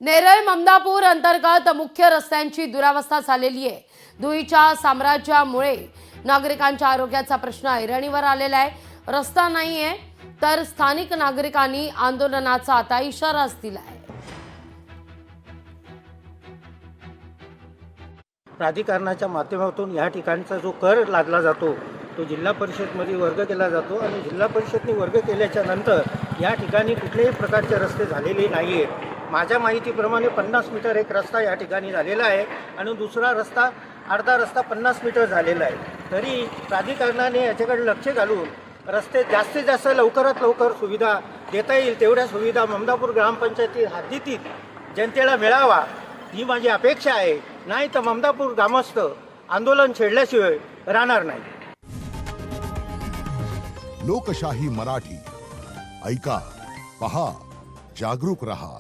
नेरळ ममदापूर अंतर्गत मुख्य रस्त्यांची दुरावस्था झालेली आहे। धुळीच्या साम्राज्यामुळे नागरिकांच्या आरोग्याचा प्रश्न ऐरणीवर आलेला आहे। रस्ता नाहीये तर स्थानिक नागरिकांनी आंदोलनाचा आता इशाराच दिलाय। प्राधिकरणाच्या माध्यमातून या ठिकाणचा जो कर लादला जातो तो जिल्हा परिषदमध्ये वर्ग केला जातो आणि जिल्हा परिषदने वर्ग केल्याच्या नंतर या ठिकाणी कुठल्याही प्रकारचे रस्ते झालेले नाही आहेत। माझ्या माहितीप्रमाणे 50 मीटर एक रस्ता या ठिकाणी झालेला आहे आणि दुसरा रस्ता अर्धा रस्ता 50 मीटर झालेला आहे। तरी प्राधिकरणाने याच्याकडे लक्ष घालून रस्ते जास्तीत जास्त लवकरात लवकर सुविधा देता येईल तेवढ्या सुविधा ममदापूर ग्रामपंचायती हद्दीतील जनतेला मिळावा ही माझी अपेक्षा आहे। नाही तर ममदापूर ग्रामस्थ आंदोलन छेडल्याशिवाय राहणार नाही। लोकशाही मराठी ऐका, पहा, जागरूक रहा।